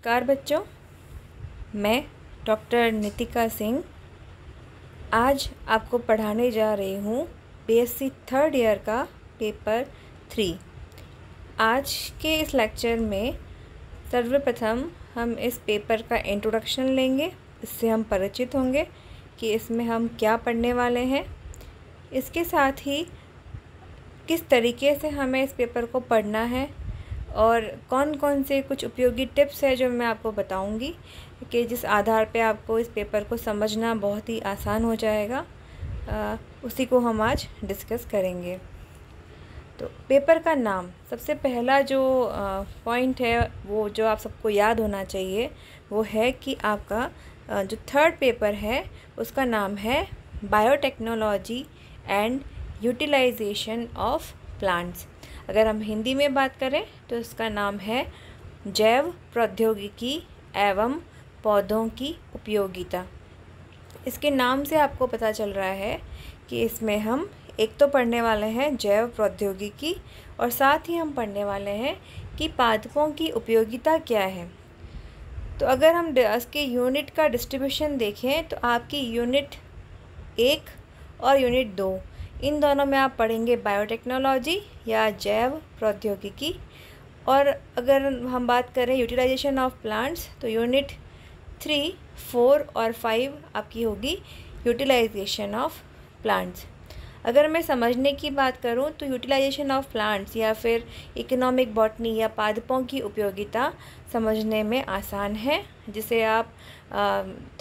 नमस्कार बच्चों, मैं डॉक्टर नितिका सिंह आज आपको पढ़ाने जा रही हूँ बीएससी थर्ड ईयर का पेपर 3। आज के इस लेक्चर में सर्वप्रथम हम इस पेपर का इंट्रोडक्शन लेंगे, इससे हम परिचित होंगे कि इसमें हम क्या पढ़ने वाले हैं। इसके साथ ही किस तरीके से हमें इस पेपर को पढ़ना है और कौन कौन से कुछ उपयोगी टिप्स है जो मैं आपको बताऊंगी कि जिस आधार पे आपको इस पेपर को समझना बहुत ही आसान हो जाएगा, उसी को हम आज डिस्कस करेंगे। तो पेपर का नाम, सबसे पहला जो पॉइंट है वो जो आप सबको याद होना चाहिए वो है कि आपका जो थर्ड पेपर है उसका नाम है biotechnology and utilisation of plants. अगर हम हिंदी में बात करें तो इसका नाम है जैव प्रौद्योगिकी एवं पौधों की उपयोगिता। इसके नाम से आपको पता चल रहा है कि इसमें हम एक तो पढ़ने वाले हैं जैव प्रौद्योगिकी और साथ ही हम पढ़ने वाले हैं कि पादपों की उपयोगिता क्या है। तो अगर हम इसके यूनिट का डिस्ट्रीब्यूशन देखें तो आपकी यूनिट 1 और यूनिट 2 इन दोनों में आप पढ़ेंगे बायोटेक्नोलॉजी या जैव प्रौद्योगिकी। और अगर हम बात करें यूटिलाइजेशन ऑफ प्लांट्स तो यूनिट 3, 4 और 5 आपकी होगी यूटिलाइजेशन ऑफ प्लांट्स। अगर मैं समझने की बात करूं तो यूटिलाइजेशन ऑफ प्लांट्स या फिर इकोनॉमिक बॉटनी या पादपों की उपयोगिता समझने में आसान है, जिसे आप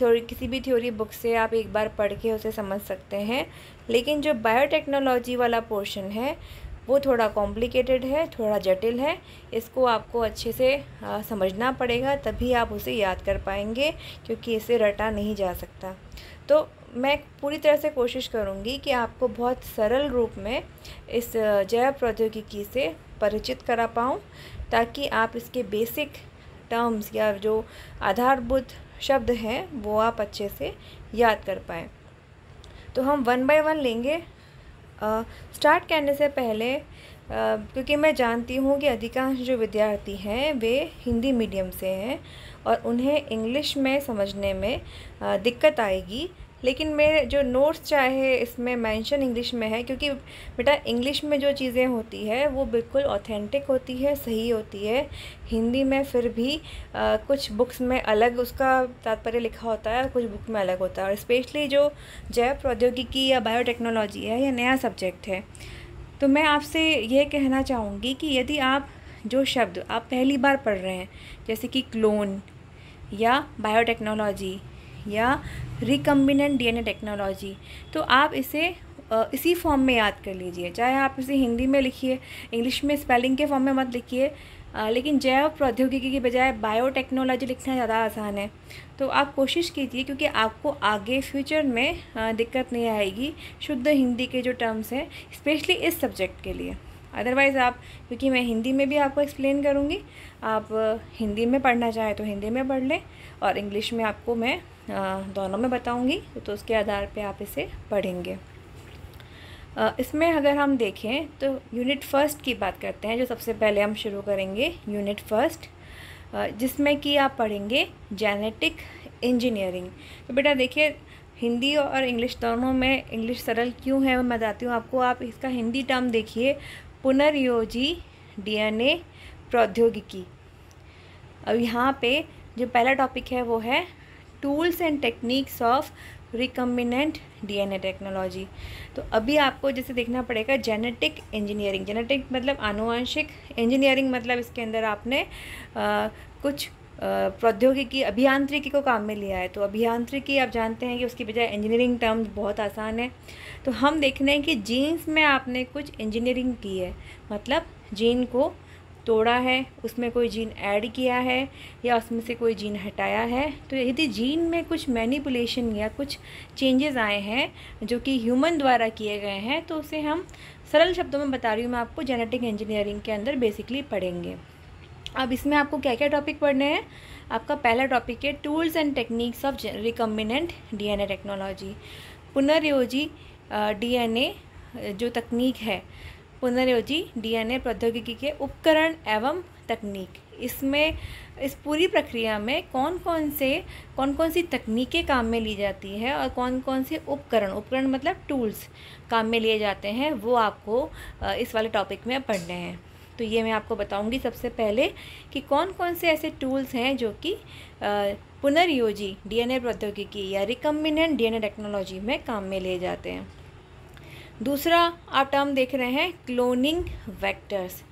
किसी भी थ्योरी बुक से आप एक बार पढ़ के उसे समझ सकते हैं। लेकिन जो बायोटेक्नोलॉजी वाला पोर्शन है वो थोड़ा कॉम्प्लिकेटेड है, थोड़ा जटिल है। इसको आपको अच्छे से समझना पड़ेगा, तभी आप उसे याद कर पाएंगे, क्योंकि इसे रटा नहीं जा सकता। तो मैं पूरी तरह से कोशिश करूंगी कि आपको बहुत सरल रूप में इस जैव प्रौद्योगिकी से परिचित करा पाऊँ, ताकि आप इसके बेसिक टर्म्स या जो आधारभूत शब्द हैं वो आप अच्छे से याद कर पाएँ। तो हम 1 बाय 1 लेंगे। स्टार्ट करने से पहले क्योंकि मैं जानती हूँ कि अधिकांश जो विद्यार्थी हैं वे हिंदी मीडियम से हैं और उन्हें इंग्लिश में समझने में दिक्कत आएगी, लेकिन मेरे जो नोट्स चाहे इसमें मेंशन इंग्लिश में है, क्योंकि बेटा इंग्लिश में जो चीज़ें होती है वो बिल्कुल ऑथेंटिक होती है, सही होती है। हिंदी में फिर भी कुछ बुक्स में अलग उसका तात्पर्य लिखा होता है और कुछ बुक में अलग होता है। और स्पेशली जो जैव प्रौद्योगिकी या बायोटेक्नोलॉजी है, यह नया सब्जेक्ट है। तो मैं आपसे यह कहना चाहूँगी कि यदि आप जो शब्द आप पहली बार पढ़ रहे हैं, जैसे कि क्लोन या बायोटेक्नोलॉजी या रिकम्बिनेंट डीएनए टेक्नोलॉजी, तो आप इसे इसी फॉर्म में याद कर लीजिए। चाहे आप इसे हिंदी में लिखिए, इंग्लिश में स्पेलिंग के फॉर्म में मत लिखिए, लेकिन जैव प्रौद्योगिकी की बजाय बायोटेक्नोलॉजी लिखना ज़्यादा आसान है। तो आप कोशिश कीजिए, क्योंकि आपको आगे फ्यूचर में दिक्कत नहीं आएगी शुद्ध हिंदी के जो टर्म्स हैं, स्पेशली इस सब्जेक्ट के लिए। अदरवाइज़ आप, क्योंकि मैं हिंदी में भी आपको एक्सप्लेन करूँगी, आप हिंदी में पढ़ना चाहें तो हिंदी में पढ़ लें और इंग्लिश में आपको मैं दोनों में बताऊंगी, तो उसके आधार पे आप इसे पढ़ेंगे। इसमें अगर हम देखें तो यूनिट फर्स्ट की बात करते हैं, जो सबसे पहले हम शुरू करेंगे यूनिट फर्स्ट, जिसमें कि आप पढ़ेंगे जेनेटिक इंजीनियरिंग। तो बेटा देखिए, हिंदी और इंग्लिश दोनों में इंग्लिश सरल क्यों है मैं बताती हूँ आपको। आप इसका हिंदी टर्म देखिए, पुनर्योजी डीएनए प्रौद्योगिकी। अब यहाँ पे जो पहला टॉपिक है वो है tools and techniques of recombinant DNA technology. तो अभी आपको जैसे देखना पड़ेगा जेनेटिक इंजीनियरिंग। जेनेटिक मतलब आनुवंशिक, इंजीनियरिंग मतलब इसके अंदर आपने कुछ प्रौद्योगिकी अभियांत्रिकी को काम में लिया है। तो अभियांत्रिकी आप जानते हैं कि उसकी बजाय इंजीनियरिंग टर्म्स बहुत आसान है। तो हम देख रहे हैं कि जीन्स में आपने कुछ इंजीनियरिंग की है, मतलब जीन को तोड़ा है, उसमें कोई जीन ऐड किया है या उसमें से कोई जीन हटाया है। तो यदि जीन में कुछ मैनिपुलेशन या कुछ चेंजेस आए हैं जो कि ह्यूमन द्वारा किए गए हैं, तो उसे हम सरल शब्दों में बता रही हूँ मैं आपको, जेनेटिक इंजीनियरिंग के अंदर बेसिकली पढ़ेंगे। अब इसमें आपको क्या क्या टॉपिक पढ़ने हैं। आपका पहला टॉपिक है tools and techniques of recombinant DNA technology. पुनर्योजी डीएनए जो तकनीक है, पुनर्योजी डीएनए प्रौद्योगिकी के उपकरण एवं तकनीक, इसमें इस पूरी प्रक्रिया में कौन कौन सी तकनीकें काम में ली जाती है और कौन कौन से उपकरण मतलब टूल्स काम में लिए जाते हैं, वो आपको इस वाले टॉपिक में पढ़ने हैं। तो ये मैं आपको बताऊंगी सबसे पहले कि कौन कौन से ऐसे टूल्स हैं जो कि पुनर्योजी डीएनए प्रौद्योगिकी या रिकम्बिनेंट डीएनए टेक्नोलॉजी में काम में लिए जाते हैं। दूसरा आप टर्म देख रहे हैं क्लोनिंग वेक्टर्स।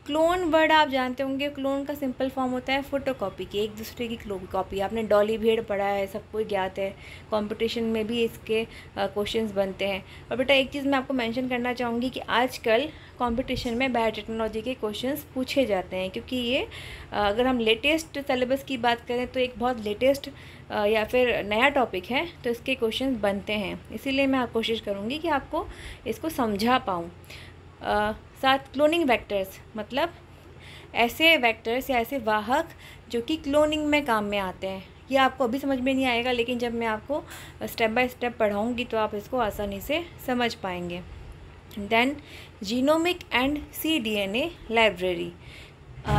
क्लोन वर्ड आप जानते होंगे, क्लोन का सिंपल फॉर्म होता है फोटोकॉपी की, एक दूसरे की कॉपी। आपने डॉली भेड़ पढ़ा है, सबको ज्ञात है, कंपटीशन में भी इसके क्वेश्चंस बनते हैं। और बेटा एक चीज़ मैं आपको मेंशन करना चाहूँगी कि आजकल कंपटीशन में बायोटेक्नोलॉजी के क्वेश्चंस पूछे जाते हैं, क्योंकि ये अगर हम लेटेस्ट सिलेबस की बात करें तो एक बहुत लेटेस्ट या फिर नया टॉपिक है, तो इसके क्वेश्चंस बनते हैं। इसीलिए मैं कोशिश करूँगी कि आपको इसको समझा पाऊँ। साथ क्लोनिंग वेक्टर्स मतलब ऐसे वेक्टर्स या ऐसे वाहक जो कि क्लोनिंग में काम में आते हैं। ये आपको अभी समझ में नहीं आएगा, लेकिन जब मैं आपको स्टेप बाय स्टेप पढ़ाऊँगी तो आप इसको आसानी से समझ पाएंगे। Then genomic and cDNA library.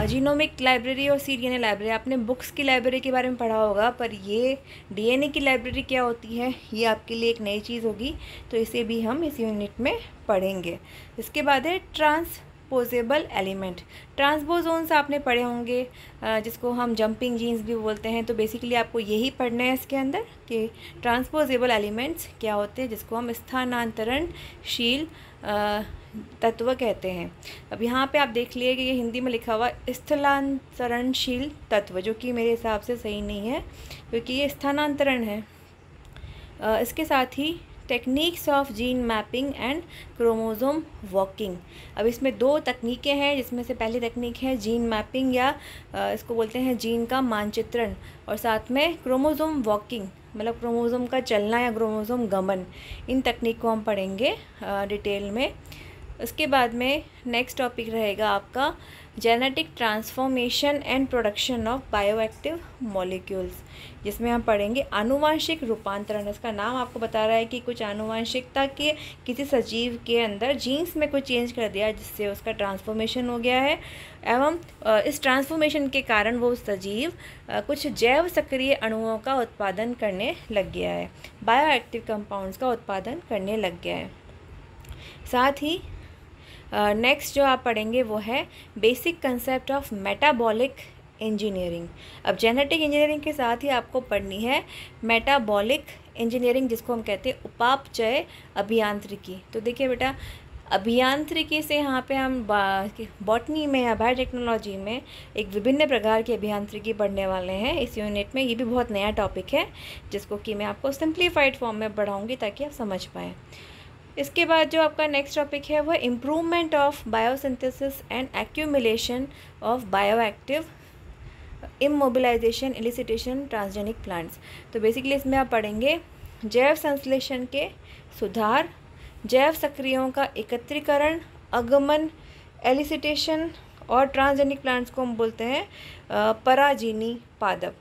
Genomic library और cDNA लाइब्रेरी, आपने बुक्स की लाइब्रेरी के बारे में पढ़ा होगा, पर ये डीएनए की लाइब्रेरी क्या होती है ये आपके लिए एक नई चीज़ होगी, तो इसे भी हम इस यूनिट में पढ़ेंगे। इसके बाद है ट्रांसपोजेबल एलिमेंट। ट्रांसपोजोन्स आपने पढ़े होंगे, जिसको हम जंपिंग जीन्स भी बोलते हैं। तो बेसिकली आपको यही पढ़ना है इसके अंदर कि ट्रांसपोजेबल एलिमेंट्स क्या होते हैं, जिसको हम स्थानांतरणशील तत्व कहते हैं। अब यहाँ पे आप देख लिए कि ये हिंदी में लिखा हुआ स्थलांतरणशील तत्व, जो कि मेरे हिसाब से सही नहीं है, क्योंकि ये स्थानांतरण है। इसके साथ ही techniques of gene mapping and chromosome walking. अब इसमें दो तकनीकें हैं, जिसमें से पहली तकनीक है जीन मैपिंग या इसको बोलते हैं जीन का मानचित्रण, और साथ में क्रोमोसोम वॉकिंग मतलब क्रोमोसोम का चलना या क्रोमोसोम गमन। इन तकनीक को हम पढ़ेंगे डिटेल में। उसके बाद में नेक्स्ट टॉपिक रहेगा आपका genetic transformation and production of bioactive molecules, जिसमें हम पढ़ेंगे आनुवांशिक रूपांतरण। इसका नाम आपको बता रहा है कि कुछ आनुवांशिकता के किसी सजीव के अंदर जीन्स में कुछ चेंज कर दिया, जिससे उसका ट्रांसफॉर्मेशन हो गया है, एवं इस ट्रांसफॉर्मेशन के कारण वो सजीव कुछ जैव सक्रिय अणुओं का उत्पादन करने लग गया है, बायोएक्टिव कंपाउंड्स का उत्पादन करने लग गया है। साथ ही नेक्स्ट जो आप पढ़ेंगे वो है basic concept of metabolic engineering. अब जेनेटिक इंजीनियरिंग के साथ ही आपको पढ़नी है मेटाबॉलिक इंजीनियरिंग, जिसको हम कहते हैं उपापचय अभियांत्रिकी। तो देखिए बेटा, अभियांत्रिकी से यहाँ पे हम बॉटनी में या बायोटेक्नोलॉजी में एक विभिन्न प्रकार की अभियांत्रिकी पढ़ने वाले हैं इस यूनिट में। ये भी बहुत नया टॉपिक है, जिसको कि मैं आपको सिंप्लीफाइड फॉर्म में पढ़ाऊँगी ताकि आप समझ पाएँ। इसके बाद जो आपका नेक्स्ट टॉपिक है वह improvement of biosynthesis and accumulation of bioactive immobilisation elicitation transgenic plants. तो बेसिकली इसमें आप पढ़ेंगे जैव संश्लेषण के सुधार, जैव सक्रियों का एकत्रीकरण, आगमन, एलिसिटेशन, और ट्रांसजेनिक प्लांट्स को हम बोलते हैं पराजीनी पादप।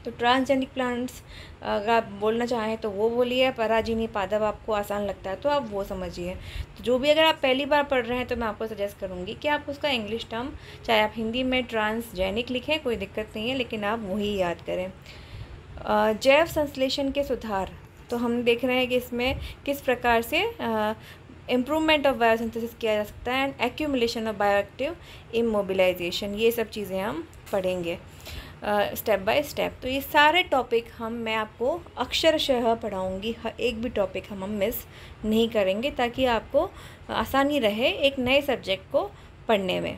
तो ट्रांसजेनिक प्लांट्स अगर आप बोलना चाहें तो वो बोलिए, पराजीनी पादप आपको आसान लगता है तो आप वो समझिए। तो जो भी अगर आप पहली बार पढ़ रहे हैं तो मैं आपको सजेस्ट करूँगी कि आप उसका इंग्लिश टर्म चाहे आप हिंदी में ट्रांसजेनिक लिखें, कोई दिक्कत नहीं है, लेकिन आप वही याद करें। जैव संश्लेषण के सुधार, तो हम देख रहे हैं कि इसमें किस प्रकार से इम्प्रूवमेंट ऑफ बायोसिंथेसिस किया जा सकता है, and accumulation of bioactive immobilisation, ये सब चीज़ें हम पढ़ेंगे स्टेप बाय स्टेप। तो ये सारे टॉपिक मैं आपको अक्षरशः पढ़ाऊँगी, हर एक भी टॉपिक हम मिस नहीं करेंगे, ताकि आपको आसानी रहे एक नए सब्जेक्ट को पढ़ने में।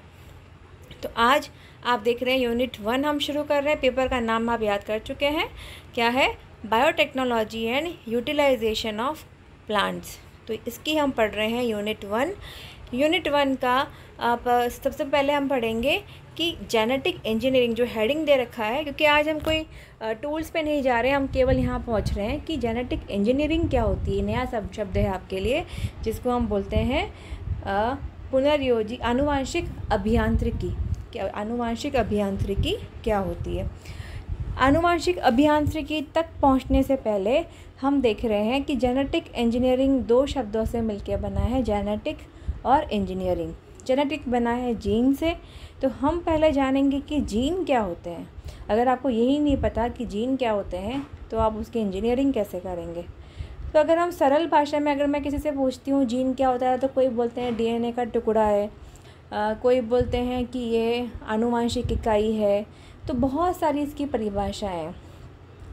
तो आज आप देख रहे हैं यूनिट 1 हम शुरू कर रहे हैं। पेपर का नाम आप याद कर चुके हैं, क्या है? Biotechnology and utilisation of plants. तो इसकी हम पढ़ रहे हैं यूनिट 1। यूनिट 1 का आप सबसे पहले हम पढ़ेंगे कि जेनेटिक इंजीनियरिंग, जो हेडिंग दे रखा है, क्योंकि आज हम कोई टूल्स पे नहीं जा रहे हैं, हम केवल यहाँ पहुँच रहे हैं कि जेनेटिक इंजीनियरिंग क्या होती है। नया सब शब्द है आपके लिए, जिसको हम बोलते हैं पुनर्योजी आनुवांशिक अभियांत्रिकी। क्या आनुवांशिक अभियांत्रिकी क्या होती है? आनुवांशिक अभियांत्रिकी तक पहुँचने से पहले हम देख रहे हैं कि जेनेटिक इंजीनियरिंग दो शब्दों से मिलकर बना है, जेनेटिक और इंजीनियरिंग। जेनेटिक बना है जीन से, तो हम पहले जानेंगे कि जीन क्या होते हैं। अगर आपको यही नहीं पता कि जीन क्या होते हैं तो आप उसकी इंजीनियरिंग कैसे करेंगे। तो अगर हम सरल भाषा में, अगर मैं किसी से पूछती हूँ जीन क्या होता है, तो कोई बोलते हैं डीएनए का टुकड़ा है, कोई बोलते हैं कि ये आनुवांशिक इकाई है। तो बहुत सारी इसकी परिभाषाएँ हैं।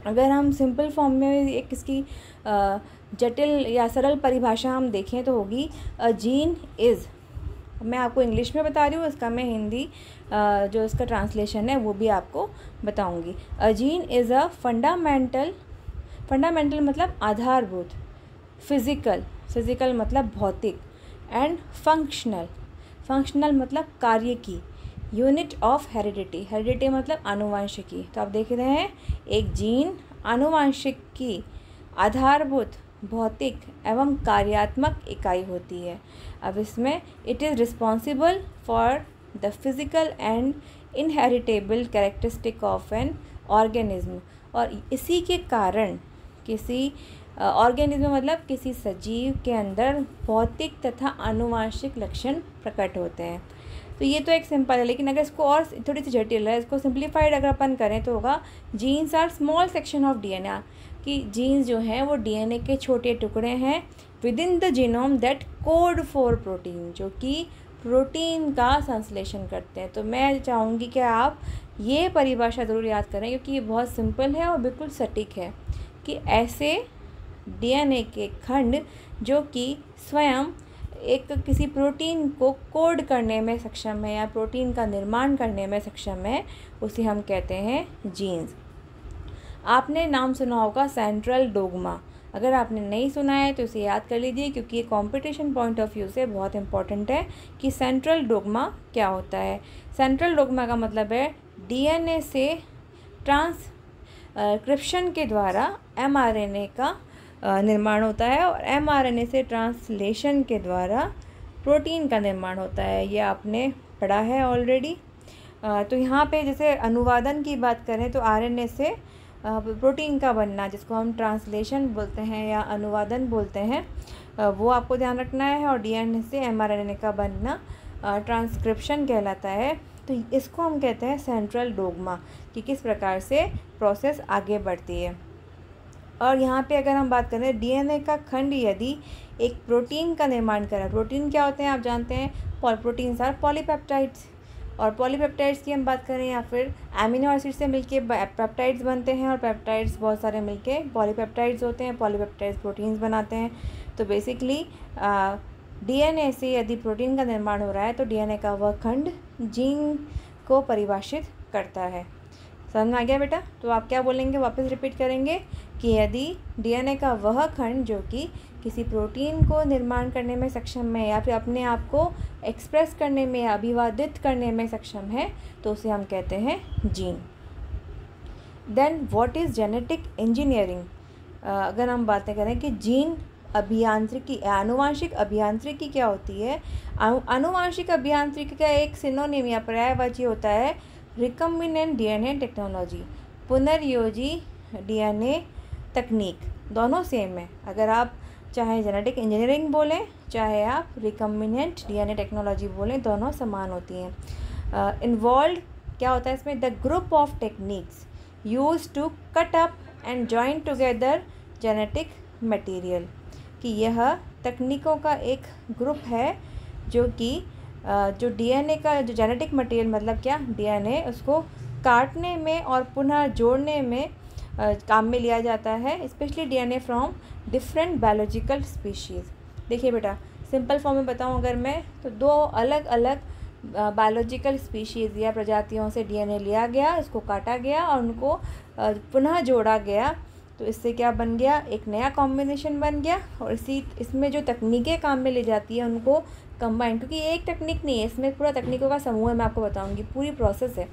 अगर हम सिंपल फॉर्म में एक इसकी जटिल या सरल परिभाषा हम देखें तो होगी अ जीन इज़, मैं आपको इंग्लिश में बता रही हूँ, इसका मैं हिंदी जो इसका ट्रांसलेशन है वो भी आपको बताऊँगी। A gene is a fundamental मतलब आधारभूत, फिज़िकल मतलब भौतिक, एंड फंक्शनल मतलब कार्य की, यूनिट ऑफ हेरिडिटी मतलब आनुवांशिकी। तो आप देख रहे हैं एक जीन आनुवांशिक की आधारभूत, भौतिक एवं कार्यात्मक इकाई होती है। अब इसमें it is responsible for the physical and inheritable characteristic of an organism, और इसी के कारण किसी ऑर्गेनिज्म मतलब किसी सजीव के अंदर भौतिक तथा आनुवांशिक लक्षण प्रकट होते हैं। तो ये तो एक सिंपल है, लेकिन अगर इसको और थोड़ी सी जटिल है, इसको सिंप्लीफाइड अगर अपन करें तो होगा genes are small section of DNA, कि जीन्स जो हैं वो डीएनए के छोटे टुकड़े हैं within the genome that code for protein, जो कि प्रोटीन का संश्लेषण करते हैं। तो मैं चाहूँगी कि आप ये परिभाषा ज़रूर याद करें, क्योंकि ये बहुत सिंपल है और बिल्कुल सटीक है कि ऐसे डीएनए के खंड जो कि स्वयं एक किसी प्रोटीन को कोड करने में सक्षम है या प्रोटीन का निर्माण करने में सक्षम है, उसे हम कहते हैं जीन्स। आपने नाम सुना होगा सेंट्रल डोग्मा, अगर आपने नहीं सुना है तो इसे याद कर लीजिए, क्योंकि ये कंपटीशन पॉइंट ऑफ व्यू से बहुत इंपॉर्टेंट है कि सेंट्रल डोग्मा क्या होता है। सेंट्रल डोग्मा का मतलब है डीएनए से ट्रांसक्रिप्शन के द्वारा एमआरएनए का निर्माण होता है और एमआरएनए से ट्रांसलेशन के द्वारा प्रोटीन का निर्माण होता है। ये आपने पढ़ा है ऑलरेडी। तो यहाँ पे जैसे अनुवादन की बात करें तो आरएनए से प्रोटीन का बनना, जिसको हम ट्रांसलेशन बोलते हैं या अनुवादन बोलते हैं, वो आपको ध्यान रखना है। और डीएनए से एमआरएनए का बनना ट्रांसक्रिप्शन कहलाता है। तो इसको हम कहते हैं सेंट्रल डोग्मा, कि किस प्रकार से प्रोसेस आगे बढ़ती है। और यहाँ पे अगर हम बात करें डीएनए का खंड यदि एक प्रोटीन का निर्माण करें, प्रोटीन क्या होते हैं आप जानते हैं, प्रोटीन्स आर पॉलीपेप्टाइड्स, और पॉलीपेप्टाइड्स की हम बात करें या फिर एमिनो एसिड से मिलके पेप्टाइड्स बनते हैं, और पेप्टाइड्स बहुत सारे मिलके पॉलीपेप्टाइड्स होते हैं, पॉलीपेप्टाइड्स प्रोटीन्स बनाते हैं। तो बेसिकली डीएनए से यदि प्रोटीन का निर्माण हो रहा है तो डीएनए का वह खंड जीन को परिभाषित करता है। समझ में आ गया बेटा? तो आप क्या बोलेंगे, वापस रिपीट करेंगे कि यदि डीएनए का वह खंड जो कि किसी प्रोटीन को निर्माण करने में सक्षम है या फिर अपने आप को एक्सप्रेस करने में, अभिवादित करने में सक्षम है, तो उसे हम कहते हैं gene. Then what is genetic engineering? अगर हम बातें करें कि जीन अभियांत्रिकी, आनुवांशिक अभियांत्रिकी क्या होती है, आनुवांशिक अभियांत्रिकी का एक सिनोनिम या पर्यायवाची होता है रिकम्बिनेंट डीएनए टेक्नोलॉजी, पुनर्योजी डीएनए तकनीक। दोनों सेम है, अगर आप चाहे जेनेटिक इंजीनियरिंग बोलें चाहे आप रिकम्बिनेंट डीएनए टेक्नोलॉजी बोलें, दोनों समान होती हैं। इन्वॉल्व क्या होता है इसमें, the group of techniques use to cut up and join together genetic material, कि यह तकनीकों का एक ग्रुप है जो कि जो डीएनए का जो जेनेटिक मटेरियल मतलब क्या, डीएनए उसको काटने में और पुनः जोड़ने में काम में लिया जाता है, specially DNA from different biological species. देखिए बेटा, सिंपल फॉर्म में बताऊं अगर मैं, तो दो अलग अलग बायोलॉजिकल स्पीशीज़ या प्रजातियों से डीएनए लिया गया, इसको काटा गया और उनको पुनः जोड़ा गया, तो इससे क्या बन गया, एक नया कॉम्बिनेशन बन गया। और इसमें जो तकनीकें काम में ले जाती है उनको कंबाइन, क्योंकि एक तकनीक नहीं है, इसमें पूरा तकनीकों का समूह है, मैं आपको बताऊंगी, पूरी प्रोसेस है।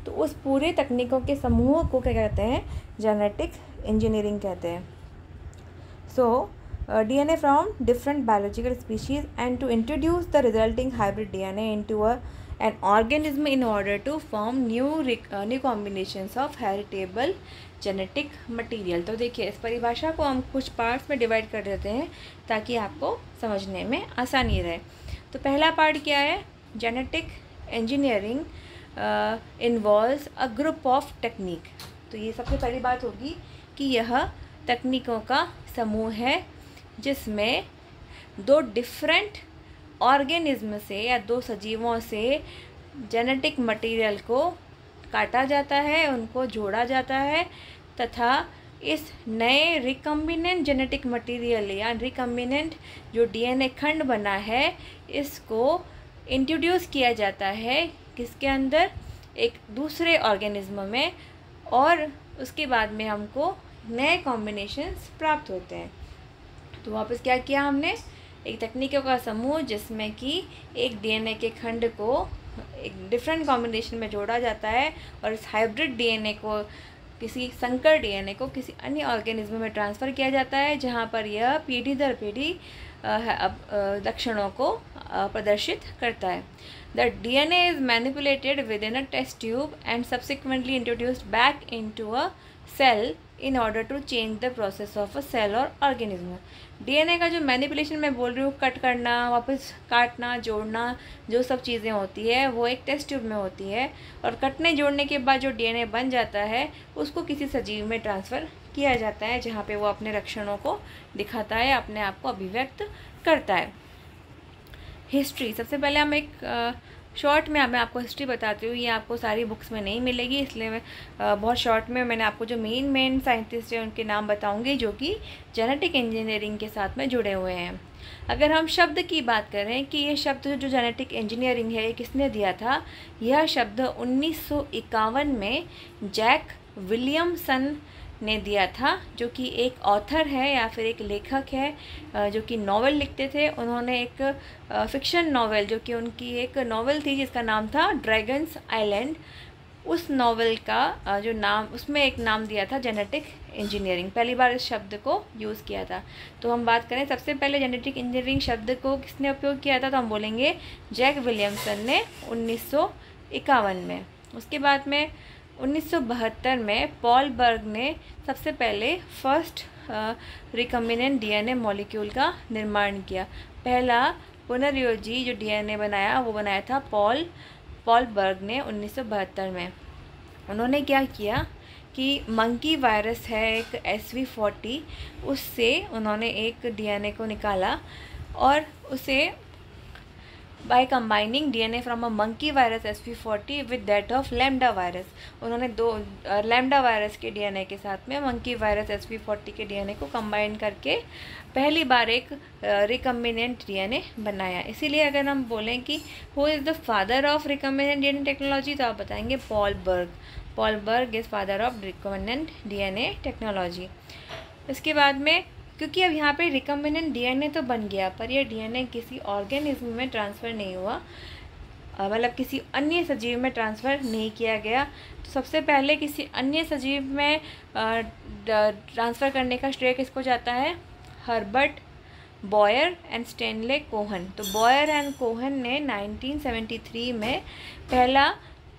तो उस पूरे तकनीकों के समूह को क्या कहते हैं, जेनेटिक इंजीनियरिंग कहते हैं। सो DNA from different biological species and to introduce the resulting hybrid DNA into an organism in order to form new combinations of heritable genetic material। तो देखिए, इस परिभाषा को हम कुछ पार्ट्स में डिवाइड कर देते हैं ताकि आपको समझने में आसानी रहे। तो पहला पार्ट क्या है, genetic engineering involves a group of technique। तो ये सबसे पहली बात होगी कि यह तकनीकों का समूह है जिसमें दो डिफरेंट ऑर्गेनिज्म से या दो सजीवों से जेनेटिक मटेरियल को काटा जाता है, उनको जोड़ा जाता है तथा इस नए रिकम्बिनेंट जेनेटिक मटेरियल या रिकम्बिनेंट जो डीएनए खंड बना है इसको इंट्रोड्यूस किया जाता है किसके अंदर, एक दूसरे ऑर्गेनिज्म में, और उसके बाद में हमको नए कॉम्बिनेशंस प्राप्त होते हैं। तो वापस क्या किया हमने, एक तकनीकों का समूह जिसमें कि एक डीएनए के खंड को एक डिफरेंट कॉम्बिनेशन में जोड़ा जाता है और इस हाइब्रिड डीएनए को, किसी संकर डीएनए को किसी अन्य ऑर्गेनिज्म में ट्रांसफ़र किया जाता है जहाँ पर यह पीढ़ी दर पीढ़ी लक्षणों को प्रदर्शित करता है। The DNA is manipulated within a test tube and subsequently introduced back into a cell in order to change the process of a cell और ऑर्गेनिज्म। डीएनए का जो मैनिपुलेशन मैं बोल रही हूँ, कट करना, वापस काटना, जोड़ना, जो सब चीज़ें होती है वो एक टेस्ट ट्यूब में होती है और कटने जोड़ने के बाद जो डीएनए बन जाता है उसको किसी सजीव में ट्रांसफ़र किया जाता है जहाँ पे वो अपने लक्षणों को दिखाता है, अपने आप को अभिव्यक्त करता है। हिस्ट्री, सबसे पहले हम एक शॉर्ट में मैं आपको हिस्ट्री बताती हूँ। ये आपको सारी बुक्स में नहीं मिलेगी, इसलिए मैं बहुत शॉर्ट में मैंने आपको जो मेन साइंटिस्ट हैं उनके नाम बताऊँगी जो कि जेनेटिक इंजीनियरिंग के साथ में जुड़े हुए हैं। अगर हम शब्द की बात करें कि ये शब्द जो जेनेटिक इंजीनियरिंग है ये किसने दिया था, यह शब्द 1951 में जैक विलियमसन ने दिया था, जो कि एक ऑथर है या फिर एक लेखक है जो कि नावल लिखते थे। उन्होंने एक फिक्शन नावल, जो कि उनकी एक नावल थी जिसका नाम था ड्रैगन्स आइलैंड, उस नावल का जो नाम, उसमें एक नाम दिया था जेनेटिक इंजीनियरिंग। पहली बार इस शब्द को यूज़ किया था। तो हम बात करें सबसे पहले जेनेटिक इंजीनियरिंग शब्द को किसने उपयोग किया था, तो हम बोलेंगे जैक विलियमसन ने 1951 में। उसके बाद में 1972 में पॉल बर्ग ने सबसे पहले फर्स्ट रिकम्बिनेंट डीएनए मॉलिक्यूल का निर्माण किया। पहला पुनर्योजी जो डीएनए बनाया वो बनाया था पॉल बर्ग ने 1972 में। उन्होंने क्या किया कि मंकी वायरस है एक SV40, उससे उन्होंने एक डीएनए को निकाला और उसे by combining DNA from a monkey virus SV40 with that of lambda virus, उन्होंने दो लैम्डा वायरस के डीएनए के साथ में मंकी वायरस SV40 के डीएनए को कंबाइन करके पहली बार एक रिकम्बिनेंट डीएनए बनाया। इसीलिए अगर हम बोलें कि who is the father of recombinant DNA technology, तो आप बताएंगे Paul Berg is father of recombinant DNA technology. इसके बाद में, क्योंकि अब यहाँ पे रिकम्बिनेंट डीएनए तो बन गया पर यह डीएनए किसी ऑर्गेनिज्म में ट्रांसफ़र नहीं हुआ, मतलब किसी अन्य सजीव में ट्रांसफ़र नहीं किया गया। तो सबसे पहले किसी अन्य सजीव में ट्रांसफ़र करने का श्रेय किसको जाता है, Herbert Boyer and Stanley Cohen. तो बॉयर एंड कोहन ने 1973 में पहला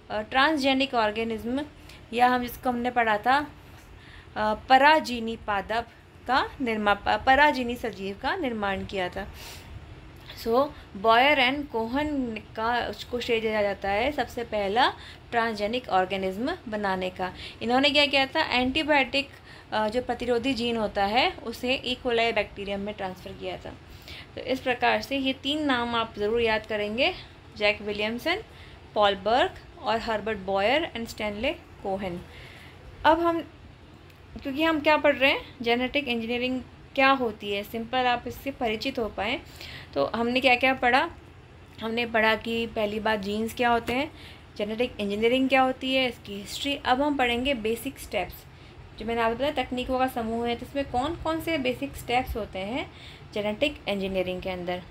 ट्रांसजेनिक ऑर्गेनिज्म, या हम जिसको हमने पढ़ा था पराजीनी पादप का पराजीनी सजीव का निर्माण किया था। सो बॉयर एंड कोहन का उसको श्रेय दिया जाता है सबसे पहला ट्रांसजेनिक ऑर्गेनिज्म बनाने का। इन्होंने क्या किया था, एंटीबायोटिक जो प्रतिरोधी जीन होता है उसे ई कोलाई बैक्टीरियम में ट्रांसफ़र किया था। तो इस प्रकार से ये तीन नाम आप ज़रूर याद करेंगे, जैक विलियमसन, पॉल बर्ग और Herbert Boyer and Stanley Cohen. अब हम, क्योंकि हम क्या पढ़ रहे हैं, जेनेटिक इंजीनियरिंग क्या होती है, सिंपल आप इससे परिचित हो पाएँ, तो हमने क्या क्या पढ़ा। हमने पढ़ा कि पहली बात जीन्स क्या होते हैं, जेनेटिक इंजीनियरिंग क्या होती है, इसकी हिस्ट्री। अब हम पढ़ेंगे बेसिक स्टेप्स, जो मैंने आपको बताया तकनीकों का समूह है, तो इसमें कौन कौन से बेसिक स्टेप्स होते हैं जेनेटिक इंजीनियरिंग के अंदर।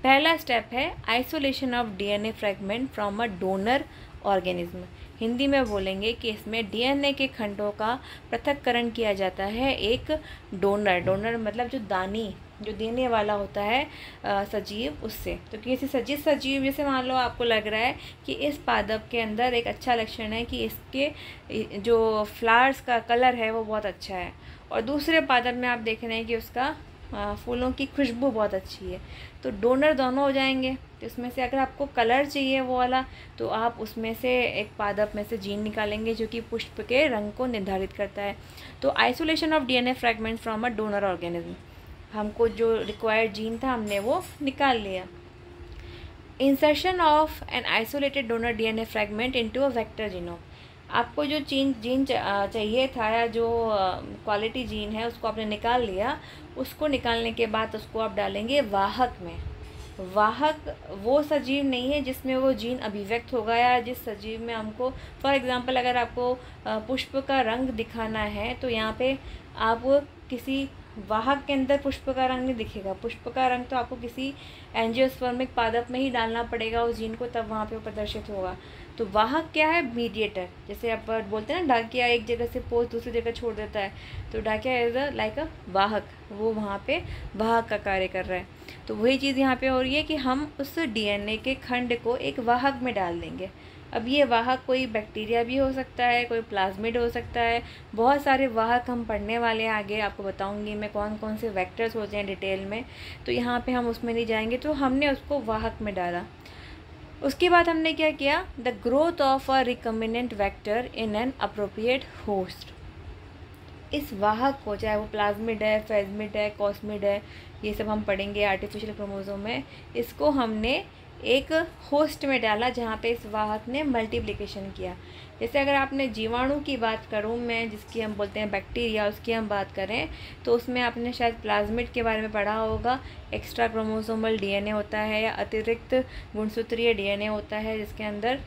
पहला स्टेप है isolation of DNA fragment from a donor organism. Hindi में बोलेंगे कि इसमें डीएनए के खंडों का पृथक्करण किया जाता है एक डोनर मतलब जो दानी, जो देने वाला होता है सजीव, उससे। तो किसी सजीव, जैसे मान लो आपको लग रहा है कि इस पादप के अंदर एक अच्छा लक्षण है कि इसके जो फ्लावर्स का कलर है वो बहुत अच्छा है, और दूसरे पादप में आप देख रहे हैं कि उसका फूलों की खुशबू बहुत अच्छी है, तो डोनर दोनों हो जाएंगे। तो तो इसमें से अगर आपको कलर चाहिए वो वाला, तो आप उसमें से एक पादप में से जीन निकालेंगे जो कि पुष्प के रंग को निर्धारित करता है। तो isolation of DNA fragment from a donor organism, हमको जो रिक्वायर्ड जीन था हमने वो निकाल लिया। Insertion of an isolated donor DNA fragment into a vector genome, आपको जो जीन चाहिए था या जो क्वालिटी जीन है उसको आपने निकाल लिया। उसको निकालने के बाद उसको आप डालेंगे वाहक में। वाहक वो सजीव नहीं है जिसमें वो जीन अभिव्यक्त होगा या जिस सजीव में हमको, फॉर एग्जांपल अगर आपको पुष्प का रंग दिखाना है तो यहाँ पे आप किसी वाहक के अंदर पुष्प का रंग नहीं दिखेगा। पुष्प का रंग तो आपको किसी एंजियोस्पर्मिक पादप में ही डालना पड़ेगा उस जीन को, तब वहाँ पे वो प्रदर्शित होगा। तो वाहक क्या है? मीडिएटर। जैसे आप बोलते हैं ना डाकिया एक जगह से पोस्ट दूसरी जगह छोड़ देता है, तो डाकिया इज अ लाइक अ वाहक, वो वहाँ पे वाहक का कार्य कर रहा है। तो वही चीज़ यहाँ पे हो रही है कि हम उस डीएनए के खंड को एक वाहक में डाल देंगे। अब ये वाहक कोई बैक्टीरिया भी हो सकता है, कोई प्लाज्मिड हो सकता है, बहुत सारे वाहक हम पढ़ने वाले हैं आगे, आपको बताऊंगी मैं कौन कौन से वेक्टर्स होते हैं डिटेल में, तो यहाँ पे हम उसमें नहीं जाएंगे। तो हमने उसको वाहक में डाला। उसके बाद हमने क्या किया? The growth of a recombinant vector in an appropriate host. इस वाहक को, चाहे वो प्लाज्मिड है, फेजमिड है, कॉस्मिड है, ये सब हम पढ़ेंगे आर्टिफिशियल क्रोमोसोम में, इसको हमने एक होस्ट में डाला जहाँ पे इस वाहक ने मल्टीप्लिकेशन किया। जैसे अगर आपने जीवाणु की बात करूँ मैं, जिसकी हम बोलते हैं बैक्टीरिया, उसकी हम बात करें तो उसमें आपने शायद प्लाज्मिड के बारे में पढ़ा होगा। एक्स्ट्रा क्रोमोसोमल डीएनए होता है या अतिरिक्त गुणसूत्रीय डीएनए होता है जिसके अंदर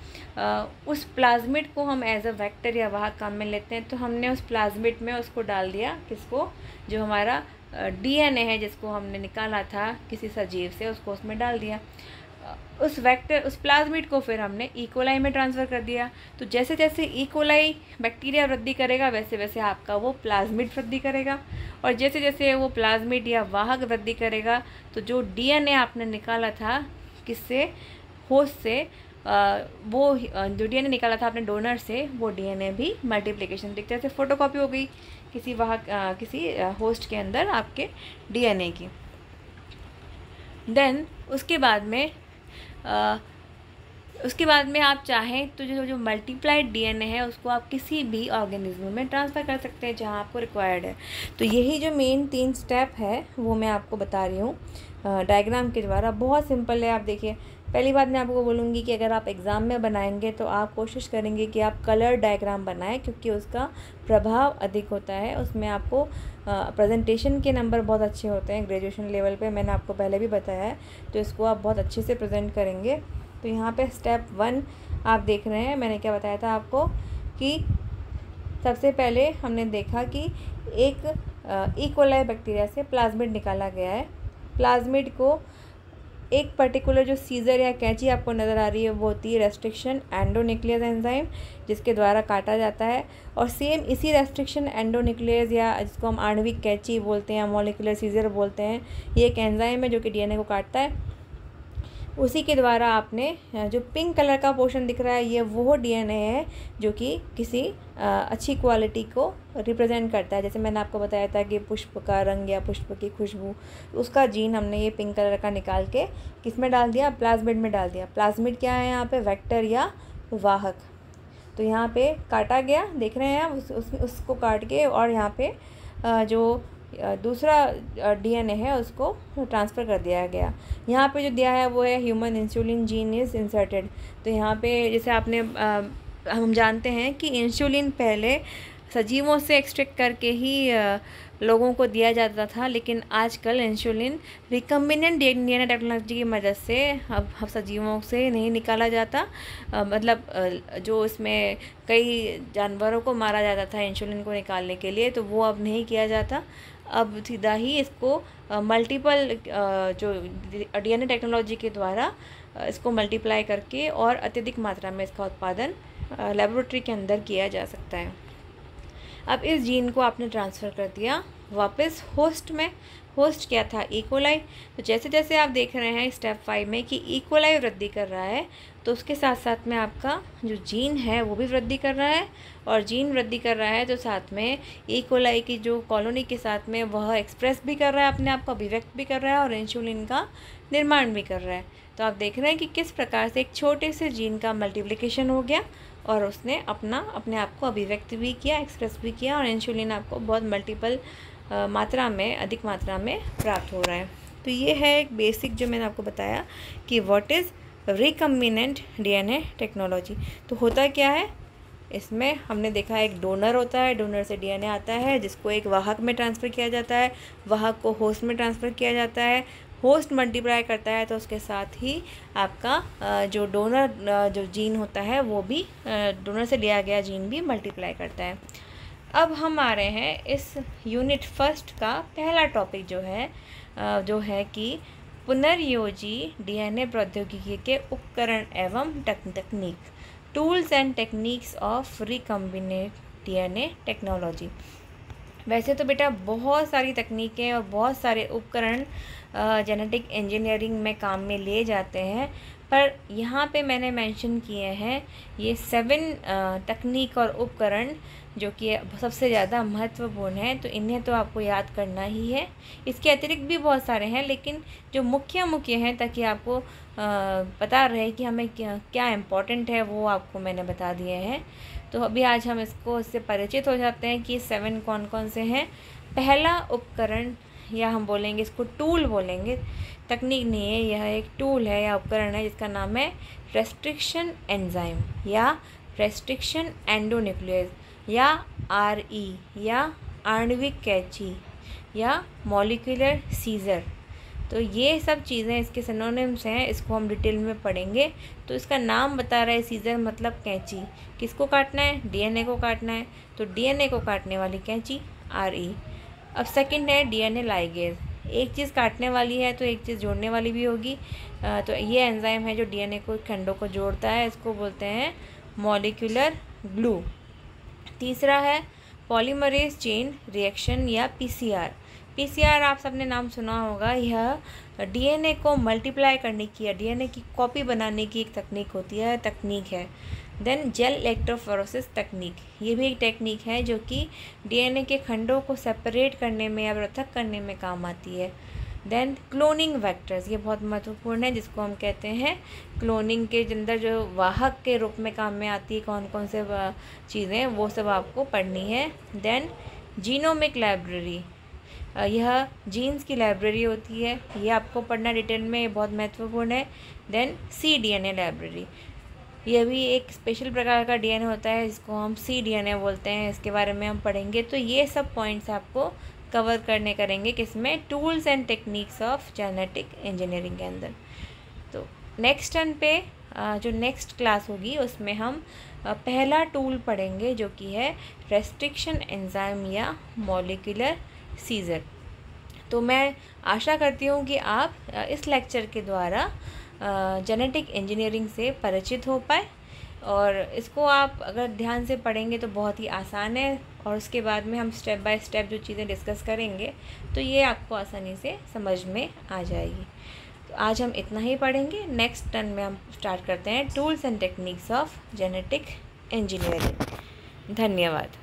उस प्लाज्मिड को हम एज अ वेक्टर या वाहक काम में लेते हैं। तो हमने उस प्लाज्मिड में उसको डाल दिया, किसको? जो हमारा डीएनए है जिसको हमने निकाला था किसी सजीव से, उसको उसमें डाल दिया। उस वेक्टर, उस प्लाज्मिड को फिर हमने इकोलाई में ट्रांसफ़र कर दिया। तो जैसे जैसे इकोलाई बैक्टीरिया वृद्धि करेगा वैसे वैसे आपका वो प्लाज्मिड वृद्धि करेगा, और जैसे जैसे वो प्लाज्मिड या वाहक वृद्धि करेगा तो जो डीएनए आपने निकाला था किससे? होस्ट से, वो जो डीएनए निकाला था आपने डोनर से, वो डीएनए भी मल्टीप्लिकेशन दिखता है, जैसे फ़ोटोकॉपी हो गई किसी वाहक किसी होस्ट के अंदर आपके डीएनए की। देन उसके बाद में आप चाहें तो जो मल्टीप्लाइड डीएनए है उसको आप किसी भी ऑर्गेनिज्म में ट्रांसफ़र कर सकते हैं जहां आपको रिक्वायर्ड है। तो यही जो मेन 3 स्टेप है वो मैं आपको बता रही हूँ डायग्राम के द्वारा। बहुत सिंपल है। आप देखिए, पहली बात मैं आपको बोलूँगी कि अगर आप एग्ज़ाम में बनाएंगे तो आप कोशिश करेंगे कि आप कलर डायग्राम बनाएं, क्योंकि उसका प्रभाव अधिक होता है। उसमें आपको प्रेजेंटेशन के नंबर बहुत अच्छे होते हैं ग्रेजुएशन लेवल पे, मैंने आपको पहले भी बताया है। तो इसको आप बहुत अच्छे से प्रेजेंट करेंगे। तो यहाँ पे स्टेप 1 आप देख रहे हैं, मैंने क्या बताया था आपको कि सबसे पहले हमने देखा कि एक इकोलाई बैक्टीरिया से प्लाज्मिड निकाला गया है। प्लाज्मिड को एक पर्टिकुलर जो सीज़र या कैंची आपको नज़र आ रही है वो होती है रेस्ट्रिक्शन एंडोन्यूक्लियस एंजाइम, जिसके द्वारा काटा जाता है। और सेम इसी रेस्ट्रिक्शन एंडोन्यूक्लियस या जिसको हम आणविक कैंची बोलते हैं, मॉलिक्यूलर सीज़र बोलते हैं, ये एक एंजाइम है जो कि डीएनए को काटता है। उसी के द्वारा आपने जो पिंक कलर का पोर्शन दिख रहा है ये वो डीएनए है जो कि किसी अच्छी क्वालिटी को रिप्रेजेंट करता है। जैसे मैंने आपको बताया था कि पुष्प का रंग या पुष्प की खुशबू, उसका जीन हमने ये पिंक कलर का निकाल के किस में डाल दिया? प्लाज्मिड में डाल दिया। प्लाज्मिड क्या है यहाँ पे? वेक्टर या वाहक। तो यहाँ पे काटा गया, देख रहे हैं आप, उसको काट के और यहाँ पे जो दूसरा डीएनए है उसको ट्रांसफ़र कर दिया गया। यहाँ पे जो दिया है वो है human insulin gene is inserted. तो यहाँ पे जैसे आपने हम जानते हैं कि इंसुलिन पहले सजीवों से एक्सट्रैक्ट करके ही लोगों को दिया जाता था, लेकिन आजकल इंसुलिन रिकम्बिनेंट डीएनए टेक्नोलॉजी की मदद से अब सजीवों से नहीं निकाला जाता। मतलब जो इसमें कई जानवरों को मारा जाता था इंसुलिन को निकालने के लिए, तो वो अब नहीं किया जाता। अब सीधा ही इसको मल्टीपल जो डीएनए टेक्नोलॉजी के द्वारा इसको मल्टीप्लाई करके और अत्यधिक मात्रा में इसका उत्पादन लेबोरेटरी के अंदर किया जा सकता है। अब इस जीन को आपने ट्रांसफ़र कर दिया वापस होस्ट में। होस्ट क्या था? इकोलाई। तो जैसे जैसे आप देख रहे हैं स्टेप 5 में कि इकोलाई वृद्धि कर रहा है, तो उसके साथ साथ में आपका जो जीन है वो भी वृद्धि कर रहा है, और जीन वृद्धि कर रहा है तो साथ में ई कोलाई की जो कॉलोनी के साथ में वह एक्सप्रेस भी कर रहा है, अपने आप को अभिव्यक्त भी कर रहा है और इंसुलिन का निर्माण भी कर रहा है। तो आप देख रहे हैं कि किस प्रकार से एक छोटे से जीन का मल्टीप्लिकेशन हो गया और उसने अपने आप को अभिव्यक्त भी किया, एक्सप्रेस भी किया, और इंसुलिन आपको बहुत मल्टीपल मात्रा में, अधिक मात्रा में प्राप्त हो रहा है। तो ये है एक बेसिक जो मैंने आपको बताया कि what is recombinant DNA technology. तो होता क्या है, इसमें हमने देखा एक डोनर होता है, डोनर से डीएनए आता है जिसको एक वाहक में ट्रांसफ़र किया जाता है, वाहक को होस्ट में ट्रांसफ़र किया जाता है, होस्ट मल्टीप्लाई करता है तो उसके साथ ही आपका जो डोनर जो जीन होता है वो भी, डोनर से लिया गया जीन भी मल्टीप्लाई करता है। अब हम आ रहे हैं इस यूनिट फर्स्ट का पहला टॉपिक जो है कि पुनर्योजी डीएनए प्रौद्योगिकी के उपकरण एवं तकनीक, tools and techniques of recombinant DNA technology. वैसे तो बेटा बहुत सारी तकनीकें और बहुत सारे उपकरण जेनेटिक इंजीनियरिंग में काम में लिए जाते हैं, पर यहाँ पे मैंने मेंशन किए हैं ये 7 तकनीक और उपकरण जो कि सबसे ज़्यादा महत्वपूर्ण है, तो इन्हें तो आपको याद करना ही है। इसके अतिरिक्त भी बहुत सारे हैं, लेकिन जो मुख्य हैं ताकि आपको पता रहे कि हमें क्या इम्पोर्टेंट है वो आपको मैंने बता दिए हैं। तो अभी आज हम इससे परिचित हो जाते हैं कि 7 कौन कौन से हैं। पहला उपकरण, या हम बोलेंगे इसको टूल बोलेंगे, तकनीक नहीं है, यह एक टूल है या उपकरण है जिसका नाम है रेस्ट्रिक्शन एंजाइम या रेस्ट्रिक्शन एंडोन्यूक्लियस या RE या आणविक कैंची या मॉलिक्यूलर सीजर। तो ये सब चीज़ें इसके सिनोनिम्स हैं, इसको हम डिटेल में पढ़ेंगे। तो इसका नाम बता रहा है सीजर मतलब कैंची, किसको काटना है, डीएनए को काटना है, तो डीएनए को काटने वाली कैंची RE। अब सेकंड है डीएनए लाइगेज, एक चीज़ काटने वाली है तो एक चीज़ जोड़ने वाली भी होगी, तो ये एंजाइम है जो डीएनए को खंडों को जोड़ता है, इसको बोलते हैं मॉलिक्यूलर ग्लू। तीसरा है पॉलीमरेज चेन रिएक्शन या पीसीआर आप सबने नाम सुना होगा। यह डीएनए को मल्टीप्लाई करने की या डीएनए की कॉपी बनाने की एक तकनीक है। देन जेल इलेक्ट्रोफोरेसिस तकनीक, ये भी एक टेक्निक है जो कि डीएनए के खंडों को सेपरेट करने में या पृथक करने में काम आती है। देन क्लोनिंग वेक्टर्स, ये बहुत महत्वपूर्ण है, जिसको हम कहते हैं क्लोनिंग के अंदर जो वाहक के रूप में काम में आती है कौन कौन से चीज़ें, वो सब आपको पढ़नी है। देन जीनोमिक लाइब्रेरी, यह जीन्स की लाइब्रेरी होती है, ये आपको पढ़ना डिटेल में, ये बहुत महत्वपूर्ण है। देन cDNA लाइब्रेरी, यह भी एक स्पेशल प्रकार का डीएनए होता है जिसको हम cDNA बोलते हैं, इसके बारे में हम पढ़ेंगे। तो ये सब पॉइंट्स आपको कवर करेंगे किसमें, tools and techniques of genetic engineering के अंदर। तो नेक्स्ट टर्न पे जो नेक्स्ट क्लास होगी उसमें हम पहला टूल पढ़ेंगे जो कि है रेस्ट्रिक्शन एंजाइम या मॉलिक्यूलर सीजर। तो मैं आशा करती हूँ कि आप इस लेक्चर के द्वारा जेनेटिक इंजीनियरिंग से परिचित हो पाए, और इसको आप अगर ध्यान से पढ़ेंगे तो बहुत ही आसान है, और उसके बाद में हम स्टेप बाय स्टेप जो चीज़ें डिस्कस करेंगे तो ये आपको आसानी से समझ में आ जाएगी। तो आज हम इतना ही पढ़ेंगे, नेक्स्ट टर्न में हम स्टार्ट करते हैं tools and techniques of genetic engineering. धन्यवाद।